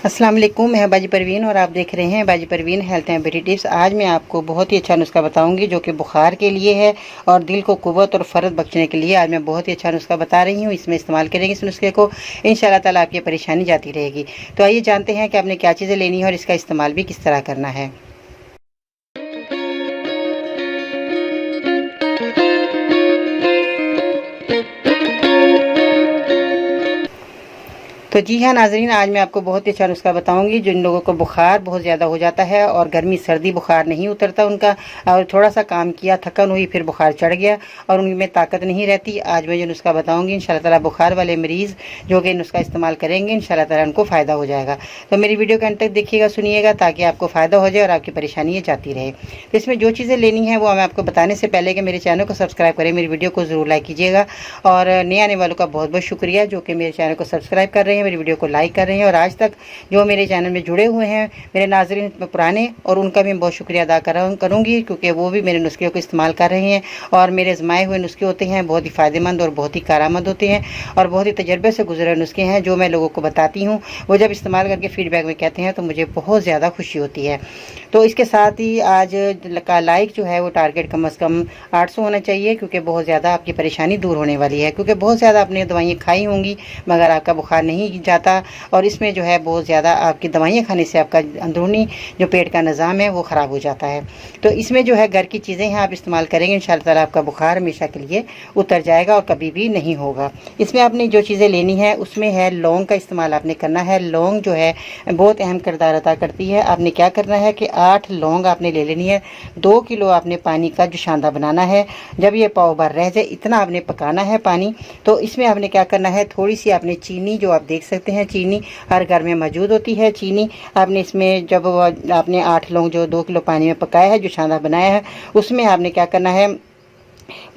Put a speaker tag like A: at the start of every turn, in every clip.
A: अस्सलाम वालेकुम, मैं बाजी परवीन और आप देख रहे हैं बाजी Parveen health and beauty tips. आज मैं आपको बहुत ही अच्छा नुस्खा बताऊंगी जो कि बुखार के लिए है और दिल को कुव्वत और फ़र्द बख्शने के लिए। आज मैं बहुत ही अच्छा नुस्खा बता रही हूँ, इसमें इस्तेमाल करेंगे इस नुस्खे को, इंशाल्लाह ताला आपकी परेशानी जाती रहेगी। तो आइए जानते हैं कि आपने क्या चीज़ें लेनी है और इसका इस्तेमाल भी किस तरह करना है। तो जी हाँ नाज़रीन, आज मैं आपको बहुत ही अच्छा नुस्खा बताऊंगी। जिन लोगों को बुखार बहुत ज़्यादा हो जाता है और गर्मी सर्दी बुखार नहीं उतरता उनका, और थोड़ा सा काम किया थकन हुई फिर बुखार चढ़ गया और उनमें ताकत नहीं रहती, आज मैं जो नुस्खा बताऊंगी इंशाल्लाह ताला बुखार वाले मरीज़ जो कि नुस्खा इस्तेमाल करेंगे इंशाल्लाह ताला उनको फ़ायदा हो जाएगा। तो मेरी वीडियो के अंत तक देखिएगा, सुनिएगा, ताकि आपको फ़ायदा हो जाए और आपकी परेशानी जाती रहे। तो इसमें जो चीज़ें लेनी है वो मैं आपको बताने से पहले कि मेरे चैनल को सब्सक्राइब करें, मेरी वीडियो को ज़रूर लाइक कीजिएगा। और नए आने वालों का बहुत बहुत शुक्रिया जो कि मेरे चैनल को सब्सक्राइब कर रहे हैं, मेरी वीडियो को लाइक कर रहे हैं और आज तक जो मेरे चैनल में जुड़े हुए हैं मेरे नाज़रीन पुराने, और उनका भी बहुत शुक्रिया अदा करूँगी क्योंकि वो भी मेरे नुस्खे को इस्तेमाल कर रहे हैं। और मेरे आजमाए हुए नुस्खे होते हैं बहुत ही फ़ायदेमंद और बहुत ही कारआमद होते हैं और बहुत ही तजर्बे से गुजरे नुस्खे हैं जो मैं लोगों को बताती हूँ। वो जब इस्तेमाल करके फ़ीडबैक में कहते हैं तो मुझे बहुत ज़्यादा खुशी होती है। तो इसके साथ ही आज का लाइक जो है वो टारगेट कम से कम 800 होना चाहिए क्योंकि बहुत ज़्यादा आपकी परेशानी दूर होने वाली है। क्योंकि बहुत ज़्यादा आपने दवाइयाँ खाई होंगी मगर आपका बुखार नहीं जाता, और इसमें जो है बहुत ज़्यादा आपकी दवाइयाँ खाने से आपका अंदरूनी जो पेट का निज़ाम है वो ख़राब हो जाता है। तो इसमें जो है घर की चीज़ें हैं आप इस्तेमाल करेंगे इंशाअल्लाह ताला आपका बुखार हमेशा के लिए उतर जाएगा और कभी भी नहीं होगा। इसमें आपने जो चीज़ें लेनी है उसमें है लौंग का इस्तेमाल आपने करना है। लौंग जो है बहुत अहम किरदार अदा करती है। आपने क्या करना है कि 8 लौंग आपने ले लेनी है। 2 किलो आपने पानी का जो शांदा बनाना है, जब ये पाव भर रह जाए इतना आपने पकाना है पानी। तो इसमें आपने क्या करना है, थोड़ी सी आपने चीनी, जो आप देख सकते हैं चीनी हर घर में मौजूद होती है, चीनी आपने इसमें जब आपने 8 लौंग जो 2 किलो पानी में पकाया है, जो शांदा बनाया है, उसमें आपने क्या करना है,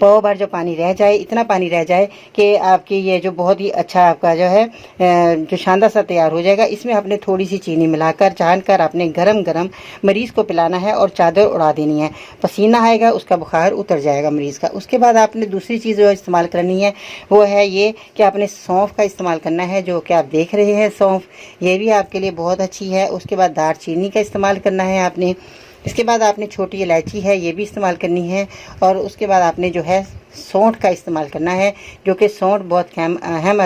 A: पाव भर जो पानी रह जाए, इतना पानी रह जाए कि आपकी ये जो बहुत ही अच्छा आपका जो है जो शानदार सा तैयार हो जाएगा। इसमें आपने थोड़ी सी चीनी मिलाकर छानकर आपने गरम गरम मरीज़ को पिलाना है और चादर उड़ा देनी है। पसीना आएगा, उसका बुखार उतर जाएगा मरीज़ का। उसके बाद आपने दूसरी चीज़ जो इस्तेमाल करनी है वो है ये कि आपने सौंफ का इस्तेमाल करना है, जो कि आप देख रहे हैं सौंफ, ये भी आपके लिए बहुत अच्छी है। उसके बाद दालचीनी का इस्तेमाल करना है आपने। इसके बाद आपने छोटी इलायची है ये भी इस्तेमाल करनी है। और उसके बाद आपने जो है सौंठ का इस्तेमाल करना है, जो कि सौंठ बहुत अहम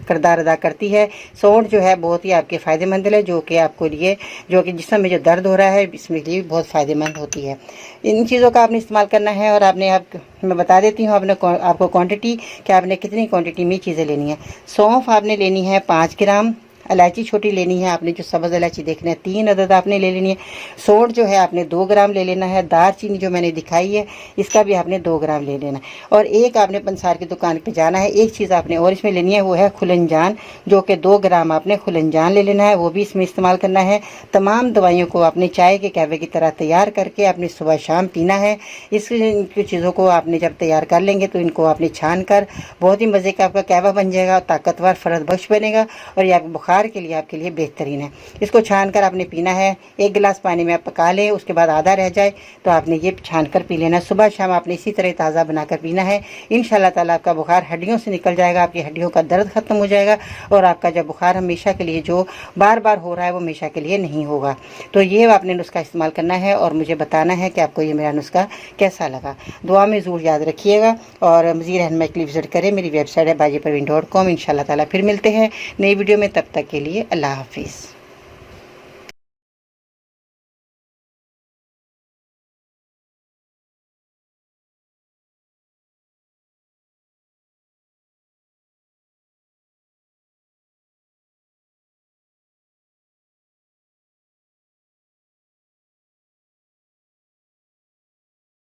A: किरदार अदा करती है। सौंठ जो है बहुत ही आपके फ़ायदेमंद है, जो कि आपको लिए जो कि जिस्म में जो दर्द हो रहा है इसमें लिए बहुत फ़ायदेमंद होती है। इन चीज़ों का आपने इस्तेमाल करना है। और आपने मैं बता देती हूँ आपको क्वांटिटी कि आपने कितनी क्वांटिटी में चीज़ें लेनी है। सौंफ आपने लेनी है 5 ग्राम, इलायची छोटी लेनी है आपने, जो सब्ज़ इलायची देखना है 3 अदद आपने ले लेनी है। सौंठ जो है आपने 2 ग्राम ले लेना है। दालचीनी जो मैंने दिखाई है इसका भी आपने 2 ग्राम ले लेना है। और एक आपने पंसार की दुकान पे जाना है, एक चीज़ आपने और इसमें लेनी है वो है खुलंजान, जो कि 2 ग्राम आपने खुलंजान ले लेना है, वो भी इसमें इस्तेमाल करना है। तमाम दवाइयों को आपने चाय के कहवे की तरह तैयार करके आपने सुबह शाम पीना है। इस चीज़ों को आपने जब तैयार कर लेंगे तो इनको आपने छान कर बहुत ही मज़े का आपका कहवा बन जाएगा, ताकतवर फ़र्द बख्श बनेगा और यह बुखार के लिए आपके लिए बेहतरीन है। इसको छान कर आपने पीना है। 1 गिलास पानी में आप पका लें, उसके बाद आधा रह जाए तो आपने ये छान कर पी लेना। सुबह शाम आपने इसी तरह ताज़ा बनाकर पीना है। इंशाल्लाह ताला आपका बुखार हड्डियों से निकल जाएगा, आपकी हड्डियों का दर्द ख़त्म हो जाएगा और आपका जब बुखार हमेशा के लिए जो बार बार हो रहा है वो हमेशा के लिए नहीं होगा। तो ये आपने नुस्खा इस्तेमाल करना है और मुझे बताना है कि आपको ये मेरा नुस्खा कैसा लगा। दुआ में ज़रूर याद रखिएगा और मज़ीद रहनुमाई के लिए विज़िट करें, मेरी वेबसाइट है bajiparveen.com। इंशाल्लाह ताला फिर मिलते हैं नई वीडियो में, तब तक के लिए अल्लाह हाफिज़।